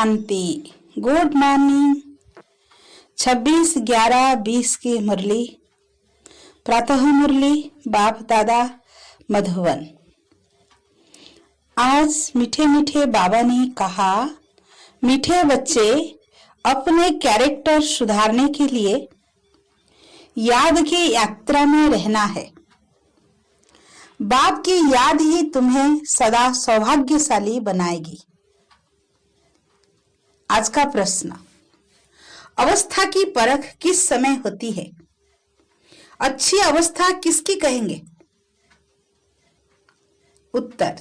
शांति। Good morning. 26/11/20 की मुरली, प्रातः मुरली, बाप दादा मधुबन। आज मीठे मीठे बाबा ने कहा, मीठे बच्चे अपने कैरेक्टर सुधारने के लिए याद की यात्रा में रहना है। बाप की याद ही तुम्हें सदा सौभाग्यशाली बनाएगी। आज का प्रश्न, अवस्था की परख किस समय होती है? अच्छी अवस्था किसकी कहेंगे? उत्तर,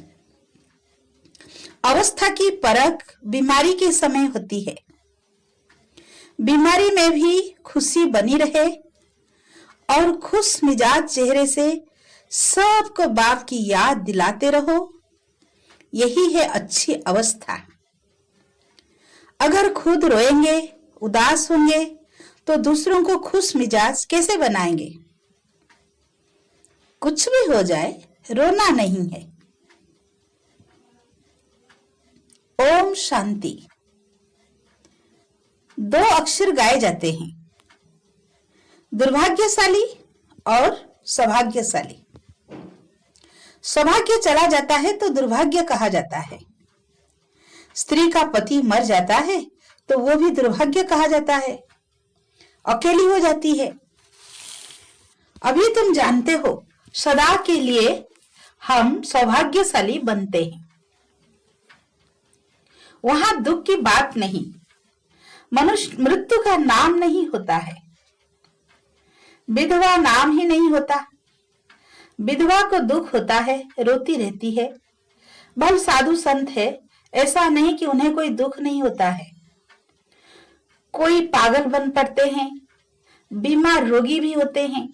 अवस्था की परख बीमारी के समय होती है। बीमारी में भी खुशी बनी रहे और खुश मिजाज चेहरे से सबको बाप की याद दिलाते रहो, यही है अच्छी अवस्था। अगर खुद रोएंगे, उदास होंगे तो दूसरों को खुश मिजाज कैसे बनाएंगे? कुछ भी हो जाए, रोना नहीं है। ओम शांति। 2 अक्षर गाए जाते हैं, दुर्भाग्यशाली और सौभाग्यशाली। सौभाग्य चला जाता है तो दुर्भाग्य कहा जाता है। स्त्री का पति मर जाता है तो वो भी दुर्भाग्य कहा जाता है, अकेली हो जाती है। अभी तुम जानते हो, सदा के लिए हम सौभाग्यशाली बनते हैं। वहां दुख की बात नहीं, मनुष्य मृत्यु का नाम नहीं होता है, विधवा नाम ही नहीं होता। विधवा को दुख होता है, रोती रहती है। बहुत साधु संत है, ऐसा नहीं कि उन्हें कोई दुख नहीं होता है। कोई पागल बन पड़ते हैं, बीमार रोगी भी होते हैं।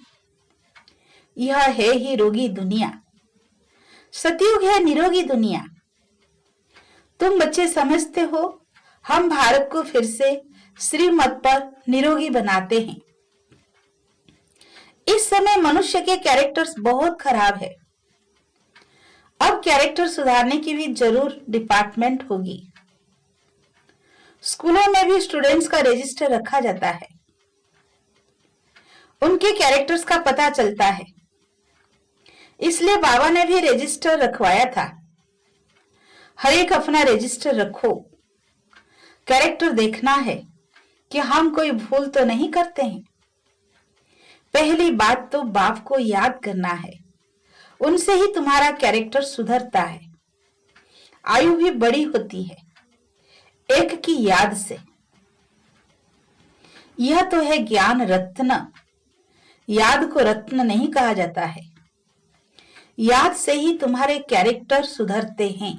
यह है ही रोगी दुनिया। सतयुग है निरोगी दुनिया। तुम बच्चे समझते हो, हम भारत को फिर से श्रीमत पर निरोगी बनाते हैं। इस समय मनुष्य के कैरेक्टर्स बहुत खराब है। अब कैरेक्टर सुधारने की भी जरूर डिपार्टमेंट होगी। स्कूलों में भी स्टूडेंट्स का रजिस्टर रखा जाता है, उनके कैरेक्टर्स का पता चलता है। इसलिए बाबा ने भी रजिस्टर रखवाया था। हर एक अपना रजिस्टर रखो। कैरेक्टर देखना है कि हम कोई भूल तो नहीं करते हैं। पहली बात तो बाप को याद करना है, उनसे ही तुम्हारा कैरेक्टर सुधरता है। आयु भी बड़ी होती है एक की याद से। यह तो है ज्ञान रत्न। याद को रत्न नहीं कहा जाता है। याद से ही तुम्हारे कैरेक्टर सुधरते हैं।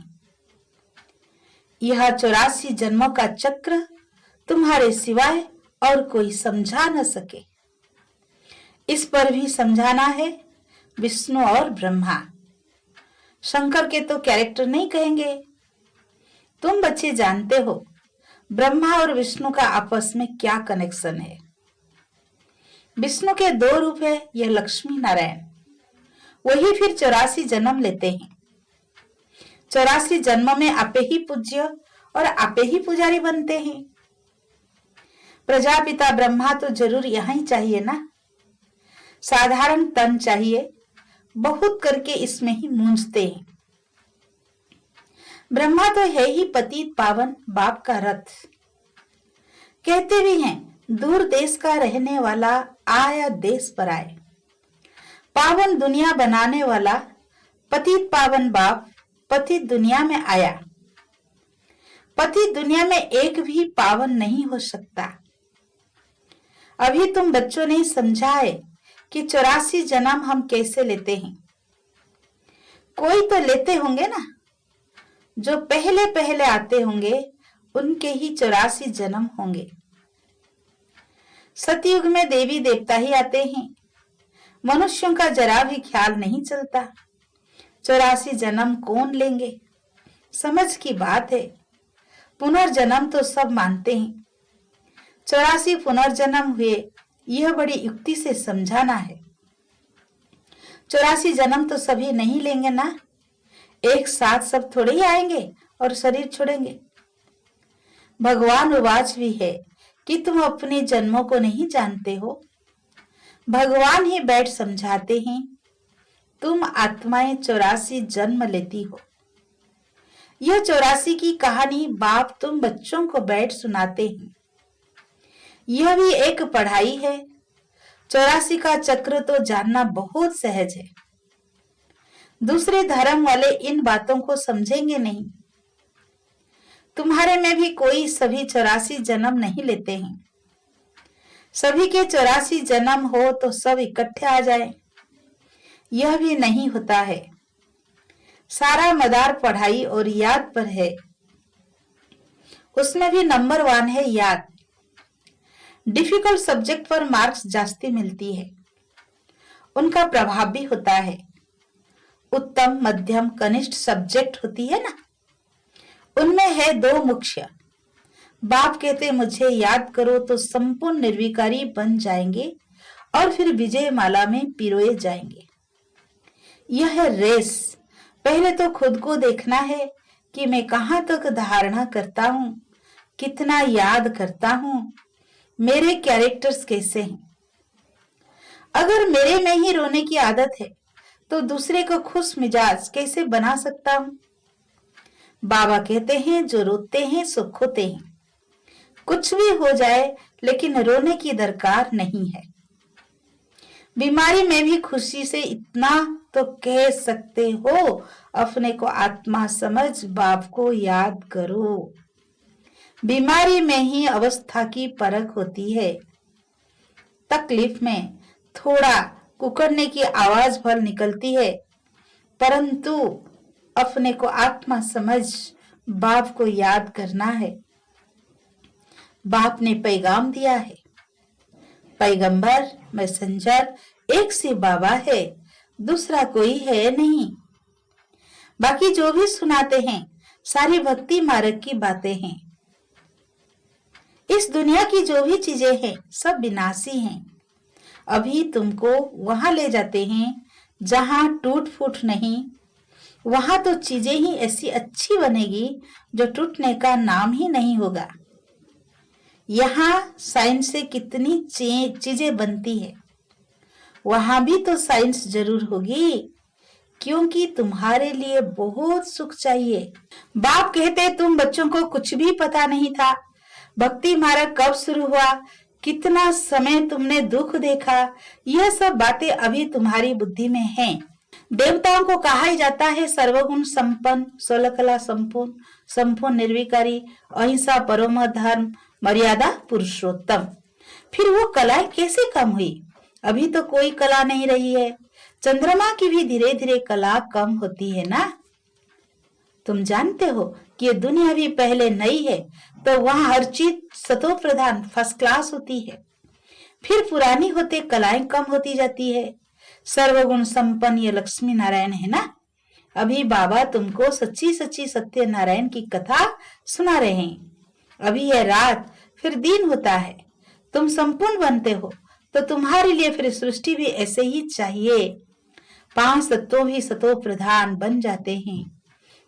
यह 84 जन्मों का चक्र तुम्हारे सिवाय और कोई समझा न सके। इस पर भी समझाना है विष्णु और ब्रह्मा। शंकर के तो कैरेक्टर नहीं कहेंगे। तुम बच्चे जानते हो ब्रह्मा और विष्णु का आपस में क्या कनेक्शन है। विष्णु के 2 रूप है, यह लक्ष्मी नारायण। वही फिर 84 जन्म लेते हैं। 84 जन्म में आपे ही पूज्य और आपे ही पुजारी बनते हैं। प्रजापिता ब्रह्मा तो जरूर यहां चाहिए ना। साधारण तन चाहिए, बहुत करके इसमें ही मूंझते हैं। ब्रह्मा तो है ही पतित पावन बाप का रथ। कहते भी हैं, दूर देश का रहने वाला आया देश पर आए। पावन दुनिया बनाने वाला पतित पावन बाप पतित दुनिया में आया। पतित दुनिया में एक भी पावन नहीं हो सकता। अभी तुम बच्चों ने समझा है कि 84 जन्म हम कैसे लेते हैं। कोई तो लेते होंगे ना, जो पहले पहले आते होंगे उनके ही 84 जन्म होंगे। सतयुग में देवी देवता ही आते हैं, मनुष्यों का जरा भी ख्याल नहीं चलता। 84 जन्म कौन लेंगे? समझ की बात है। पुनर्जन्म तो सब मानते हैं। 84 पुनर्जन्म हुए, यह बड़ी युक्ति से समझाना है। 84 जन्म तो सभी नहीं लेंगे ना। एक साथ सब थोड़े ही आएंगे और शरीर छोड़ेंगे। भगवान उवाच भी है कि तुम अपने जन्मों को नहीं जानते हो। भगवान ही बैठ समझाते हैं, तुम आत्माएं 84 जन्म लेती हो। यह 84 की कहानी बाप तुम बच्चों को बैठ सुनाते हैं। यह भी एक पढ़ाई है। 84 का चक्र तो जानना बहुत सहज है। दूसरे धर्म वाले इन बातों को समझेंगे नहीं। तुम्हारे में भी कोई सभी 84 जन्म नहीं लेते हैं। सभी के 84 जन्म हो तो सब इकट्ठे आ जाए, यह भी नहीं होता है। सारा मदार पढ़ाई और याद पर है। उसमें भी नंबर 1 है याद। डिफिकल्ट सब्जेक्ट पर मार्क्स जास्ती मिलती है, उनका प्रभाव भी होता है। उत्तम, मध्यम, कनिष्ठ सब्जेक्ट होती है ना, उनमें है 2 मुख्य। बाप कहते मुझे याद करो तो संपूर्ण निर्विकारी बन जाएंगे और फिर विजय माला में पिरोए जाएंगे। यह है रेस। पहले तो खुद को देखना है कि मैं कहां तक धारणा करता हूं, कितना याद करता हूं, मेरे कैरेक्टर्स कैसे हैं। अगर मेरे में ही रोने की आदत है तो दूसरे को खुश मिजाज कैसे बना सकता हूं। बाबा कहते हैं जो रोते हैं सो खोते हैं। कुछ भी हो जाए लेकिन रोने की दरकार नहीं है। बीमारी में भी खुशी से इतना तो कह सकते हो, अपने को आत्मा समझ बाप को याद करो। बीमारी में ही अवस्था की परख होती है। तकलीफ में थोड़ा कुकड़ने की आवाज भर निकलती है, परंतु अपने को आत्मा समझ बाप को याद करना है। बाप ने पैगाम दिया है। पैगंबर, मैसेंजर एक से बाबा है, दूसरा कोई है नहीं। बाकी जो भी सुनाते हैं सारी भक्ति मार्ग की बातें हैं। इस दुनिया की जो भी चीजें हैं सब विनाशी हैं। अभी तुमको वहां ले जाते हैं जहां टूट फूट नहीं। वहां तो चीजें ही ऐसी अच्छी बनेगी जो टूटने का नाम ही नहीं होगा। यहाँ साइंस से कितनी चीजें बनती है, वहां भी तो साइंस जरूर होगी, क्योंकि तुम्हारे लिए बहुत सुख चाहिए। बाप कहते तुम बच्चों को कुछ भी पता नहीं था। भक्ति मार्ग कब शुरू हुआ, कितना समय तुमने दुख देखा, यह सब बातें अभी तुम्हारी बुद्धि में हैं। देवताओं को कहा ही जाता है सर्वगुण संपन्न, 16 कला संपूर्ण, संपूर्ण निर्विकारी, अहिंसा, परम धर्म, मर्यादा पुरुषोत्तम। फिर वो कलाएं कैसे कम हुई? अभी तो कोई कला नहीं रही है। चंद्रमा की भी धीरे धीरे कला कम होती है ना। तुम जानते हो कि ये दुनिया भी पहले नई है तो वहां हर चीज सतो प्रधान फर्स्ट क्लास होती है। फिर पुरानी होते कलाएं कम होती जाती है। सर्वगुण संपन्न ये लक्ष्मी नारायण है ना। अभी बाबा तुमको सच्ची सच्ची सत्य नारायण की कथा सुना रहे हैं। अभी है रात, फिर दिन होता है। तुम संपूर्ण बनते हो तो तुम्हारे लिए फिर सृष्टि भी ऐसे ही चाहिए। 5 तत्वों भी सतो प्रधान बन जाते हैं,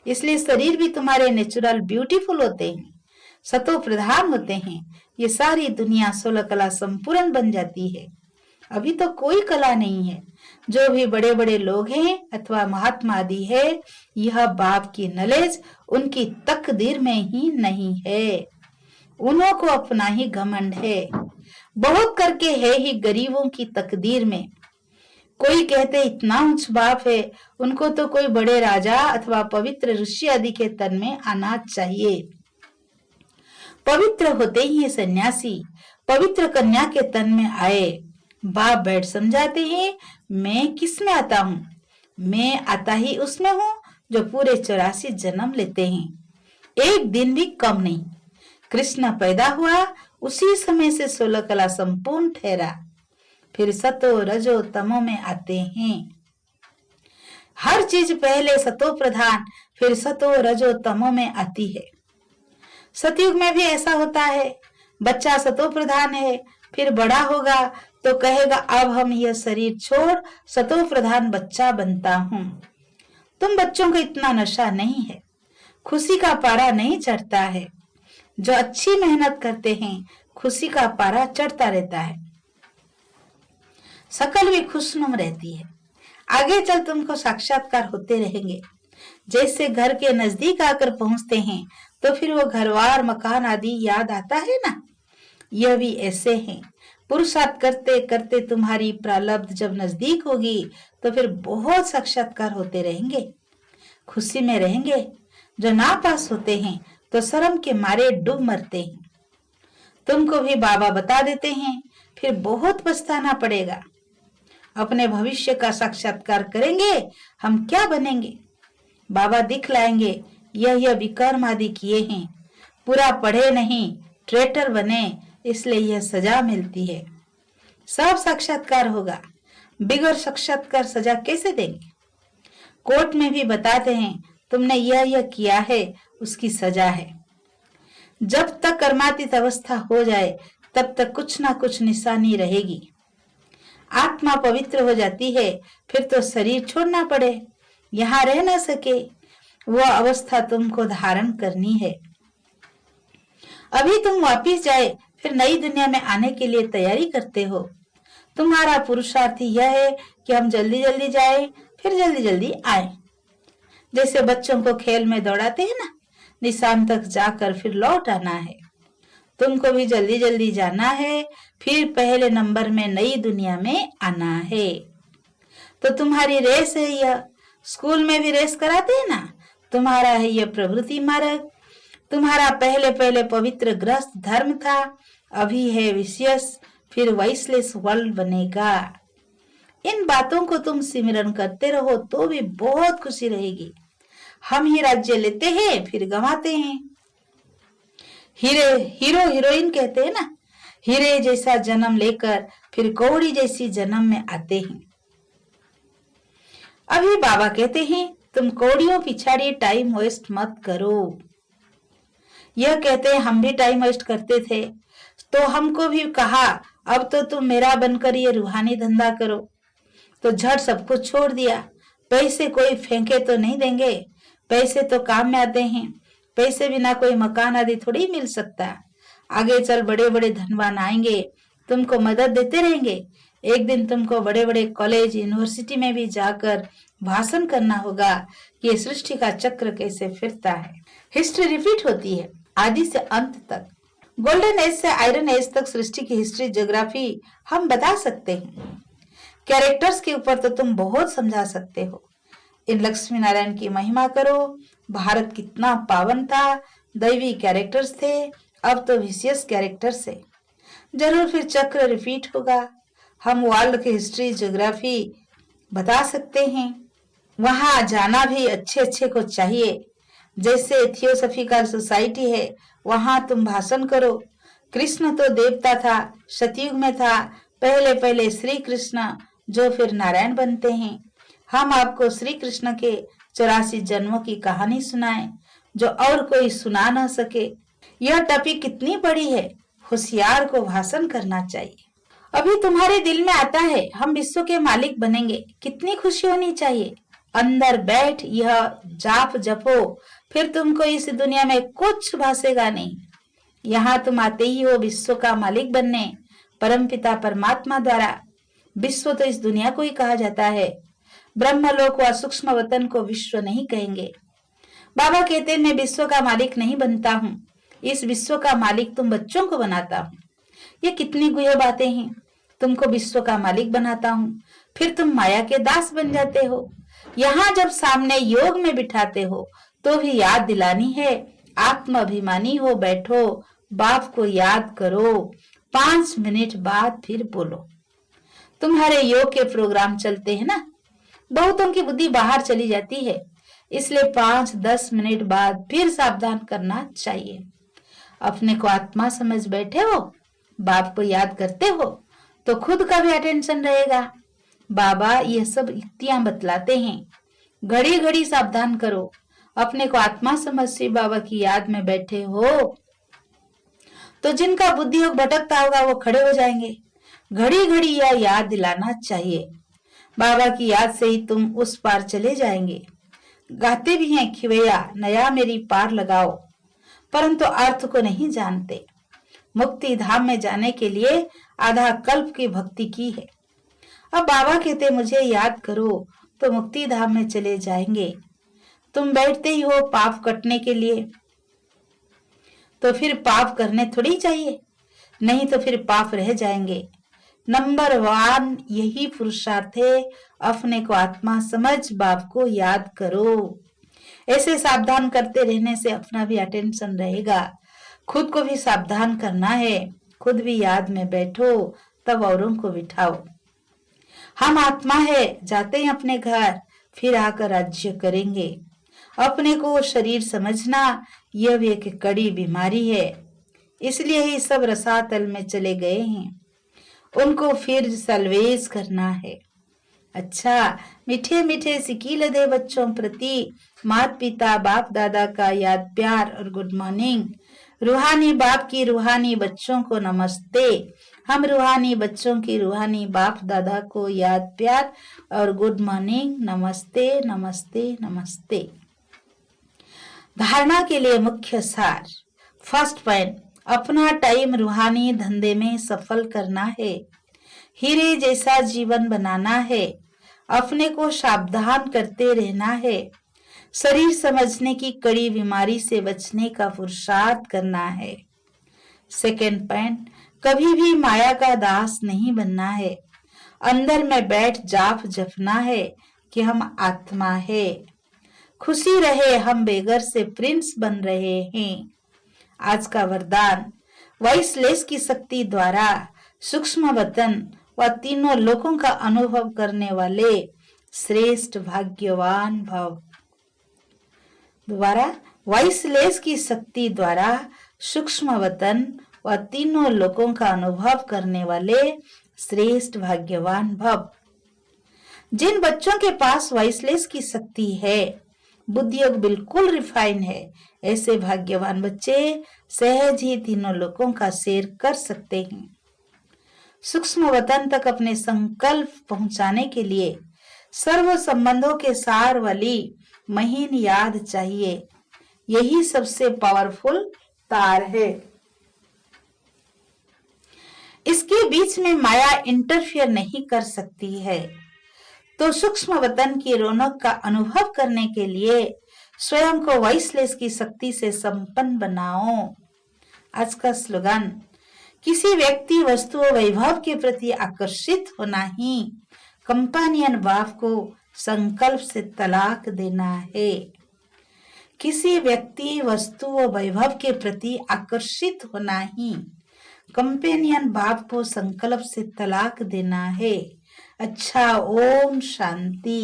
इसलिए शरीर भी तुम्हारे नेचुरल ब्यूटीफुल होते हैं, सतो प्रधान होते हैं। ये सारी दुनिया 16 कला संपूर्ण बन जाती है। अभी तो कोई कला नहीं है। जो भी बड़े बड़े लोग हैं अथवा महात्मा आदि है, यह बाप की नॉलेज उनकी तकदीर में ही नहीं है। उन्हों को अपना ही घमंड है। बहुत करके है ही गरीबों की तकदीर में। कोई कहते इतना उच्च बाप है, उनको तो कोई बड़े राजा अथवा पवित्र ऋषि आदि के तन में आना चाहिए। पवित्र होते ही सन्यासी पवित्र कन्या के तन में आए। बाप बैठ समझाते हैं, मैं किस में आता हूँ? मैं आता ही उसमें हूँ जो पूरे 84 जन्म लेते हैं, एक दिन भी कम नहीं। कृष्ण पैदा हुआ उसी समय से 16 कला संपूर्ण ठहरा। फिर सतो रजो तमो में आते हैं। हर चीज पहले सतो प्रधान फिर सतो रजो तमो में आती है। सतयुग में भी ऐसा होता है। बच्चा सतो प्रधान है, फिर बड़ा होगा तो कहेगा अब हम यह शरीर छोड़ सतो प्रधान बच्चा बनता हूँ। तुम बच्चों को इतना नशा नहीं है, खुशी का पारा नहीं चढ़ता है। जो अच्छी मेहनत करते हैं खुशी का पारा चढ़ता रहता है, शकल भी खुशनुम रहती है। आगे चल तुमको साक्षात्कार होते रहेंगे। जैसे घर के नजदीक आकर पहुंचते हैं तो फिर वो घरवार मकान आदि याद आता है ना, यह भी ऐसे हैं। पुरुषार्थ करते करते तुम्हारी प्रारब्ध जब नजदीक होगी तो फिर बहुत साक्षात्कार होते रहेंगे, खुशी में रहेंगे। जो ना पास होते हैं तो शर्म के मारे डूब मरते हैं। तुमको भी बाबा बता देते हैं, फिर बहुत पछताना पड़ेगा। अपने भविष्य का साक्षात्कार करेंगे, हम क्या बनेंगे। बाबा दिखलाएंगे, यह विकर्म आदि किए हैं, पूरा पढ़े नहीं, ट्रेटर बने, इसलिए यह सजा मिलती है। सब साक्षात्कार होगा, बिगड़ साक्षात्कार सजा कैसे देंगे। कोर्ट में भी बताते हैं, तुमने यह किया है, उसकी सजा है। जब तक कर्मातीत अवस्था हो जाए तब तक कुछ ना कुछ निशानी रहेगी। आत्मा पवित्र हो जाती है, फिर तो शरीर छोड़ना पड़े, यहाँ रह ना सके, वह अवस्था तुमको धारण करनी है। अभी तुम वापिस जाए, फिर नई दुनिया में आने के लिए तैयारी करते हो। तुम्हारा पुरुषार्थ यह है कि हम जल्दी जल्दी जाए, फिर जल्दी जल्दी आए। जैसे बच्चों को खेल में दौड़ाते हैं ना, निशान तक जाकर फिर लौट आना है। तुमको भी जल्दी जल्दी जाना है, फिर पहले नंबर में नई दुनिया में आना है। तो तुम्हारी रेस है यह, स्कूल में भी रेस कराते हैं ना, तुम्हारा है यह प्रवृत्ति मार्ग। तुम्हारा पहले पहले पवित्र ग्रस्त धर्म था, अभी है विशेष, फिर वाइसलेस वर्ल्ड बनेगा। इन बातों को तुम सिमरन करते रहो तो भी बहुत खुशी रहेगी। हम ही राज्य लेते हैं, फिर गंवाते हैं। हीरो हीरोइन कहते हैं ना, हीरे जैसा जन्म लेकर फिर कौड़ी जैसी जन्म में आते हैं। अभी बाबा कहते हैं, तुम कौड़ियों पिछाड़ी टाइम वेस्ट मत करो। यह कहते हैं, हम भी टाइम वेस्ट करते थे, तो हमको भी कहा अब तो तुम मेरा बनकर ये रूहानी धंधा करो, तो झट सब कुछ छोड़ दिया। पैसे कोई फेंके तो नहीं देंगे, पैसे तो काम में आते हैं, पैसे बिना कोई मकान आदि थोड़ी मिल सकता। आगे चल बड़े बड़े धनवान आएंगे, तुमको मदद देते रहेंगे। एक दिन तुमको बड़े बड़े कॉलेज यूनिवर्सिटी में भी जाकर भाषण करना होगा कि ये सृष्टि का चक्र कैसे फिरता है। हिस्ट्री रिपीट होती है आदि से अंत तक। गोल्डन एज से आयरन एज तक सृष्टि की हिस्ट्री ज्योग्राफी हम बता सकते हैं। कैरेक्टर्स के ऊपर तो तुम बहुत समझा सकते हो। इन लक्ष्मी नारायण की महिमा करो, भारत कितना पावन था, दैवी कैरेक्टर्स थे, अब तो विशेष कैरेक्टर्स है। जरूर फिर चक्र रिपीट होगा। हम वर्ल्ड की हिस्ट्री ज्योग्राफी बता सकते हैं। वहां जाना भी अच्छे अच्छे को चाहिए। जैसे थियोसॉफिकल सोसाइटी है, वहां तुम भाषण करो। कृष्ण तो देवता था, सतयुग में था, पहले पहले श्री कृष्ण जो फिर नारायण बनते हैं। हम आपको श्री कृष्ण के 84 जन्मों की कहानी सुनाएं जो और कोई सुना न सके। यह टॉपिक कितनी बड़ी है, होशियार को भाषण करना चाहिए। अभी तुम्हारे दिल में आता है हम विश्व के मालिक बनेंगे, कितनी खुशी होनी चाहिए। अंदर बैठ यह जाप जपो, फिर तुमको इस दुनिया में कुछ भासेगा नहीं। यहाँ तुम आते ही हो विश्व का मालिक बनने, परमपिता परमात्मा द्वारा। विश्व तो इस दुनिया को ही कहा जाता है। ब्रह्मलोक व सूक्ष्म वतन को विश्व नहीं कहेंगे। बाबा कहते हैं, मैं विश्व का मालिक नहीं बनता हूँ, इस विश्व का मालिक तुम बच्चों को बनाता हूँ। ये कितनी गुह्य बातें हैं। तुमको विश्व का मालिक बनाता हूँ, फिर तुम माया के दास बन जाते हो। यहाँ जब सामने योग में बिठाते हो तो भी याद दिलानी है, आत्म अभिमानी हो बैठो, बाप को याद करो, 5 मिनट बाद फिर बोलो। तुम्हारे योग के प्रोग्राम चलते हैं ना, बहुतों की बुद्धि बाहर चली जाती है, इसलिए 5-10 मिनट बाद फिर सावधान करना चाहिए। अपने को आत्मा समझ बैठे हो, बाप को याद करते हो, तो खुद का भी अटेंशन रहेगा। बाबा ये सब युक्तियां बतलाते हैं, घड़ी घड़ी सावधान करो। अपने को आत्मा समझ से बाबा की याद में बैठे हो तो जिनका बुद्धि योग भटकता होगा वो खड़े हो जाएंगे। घड़ी घड़ी यह याद दिलाना चाहिए, बाबा की याद से ही तुम उस पार चले जाएंगे। गाते भी हैं खिवैया नया मेरी पार लगाओ। परंतु अर्थ को नहीं जानते। मुक्ति धाम में जाने के लिए आधा कल्प की भक्ति की है। अब बाबा कहते मुझे याद करो तो मुक्ति धाम में चले जाएंगे। तुम बैठते ही हो पाप कटने के लिए, तो फिर पाप करने थोड़ी चाहिए, नहीं तो फिर पाप रह जाएंगे। नंबर 1 यही पुरुषार्थ है, अपने को आत्मा समझ बाप को याद करो। ऐसे सावधान करते रहने से अपना भी अटेंशन रहेगा। खुद को भी सावधान करना है, खुद भी याद में बैठो, तब औरों को बिठाओ। हम आत्मा है, जाते हैं अपने घर, फिर आकर राज्य करेंगे। अपने को शरीर समझना यह भी एक कड़ी बीमारी है, इसलिए ही सब रसातल में चले गए हैं। उनको फिर सलवेज करना है। अच्छा, मीठे मीठे सिकील दे बच्चों प्रति माता पिता बाप दादा का याद प्यार और गुड मॉर्निंग। रूहानी बाप की रूहानी बच्चों को नमस्ते। हम रूहानी बच्चों की रूहानी बाप दादा को याद प्यार और गुड मॉर्निंग, नमस्ते नमस्ते नमस्ते। धारणा के लिए मुख्य सार। फर्स्ट पॉइंट, अपना टाइम रूहानी धंधे में सफल करना है। हीरे जैसा जीवन बनाना है। अपने को सावधान करते रहना है। शरीर समझने की कड़ी बीमारी से बचने का पुरुषार्थ करना है। सेकेंड पॉइंट, कभी भी माया का दास नहीं बनना है। अंदर में बैठ जाप जपना है कि हम आत्मा है। खुशी रहे, हम बेगर से प्रिंस बन रहे हैं। आज का वरदान, वॉइसलेस की शक्ति द्वारा सूक्ष्म वतन व तीनों लोकों का अनुभव करने वाले श्रेष्ठ भाग्यवान भव। दोबारा, वॉइसलेस की शक्ति द्वारा सूक्ष्म वतन व तीनों लोकों का अनुभव करने वाले श्रेष्ठ भाग्यवान भव। जिन बच्चों के पास वॉइसलेस की शक्ति है, बुद्धियोग बिल्कुल रिफाइन है, ऐसे भाग्यवान बच्चे सहज ही तीनों लोकों का सैर कर सकते हैं। सूक्ष्म वतन तक अपने संकल्प पहुंचाने के लिए सर्व संबंधों के सार वाली महीन याद चाहिए। यही सबसे पावरफुल तार है। इसके बीच में माया इंटरफियर नहीं कर सकती है। तो सूक्ष्म वतन की रौनक का अनुभव करने के लिए स्वयं को वॉइसलेस की शक्ति से संपन्न बनाओ। आज का स्लोगन, किसी व्यक्ति वस्तु वैभव के प्रति आकर्षित होना ही कंपेनियन बाप को संकल्प से तलाक देना है। किसी व्यक्ति वस्तु व वैभव के प्रति आकर्षित होना ही कंपेनियन बाप को संकल्प से तलाक देना है। अच्छा, ओम शांति।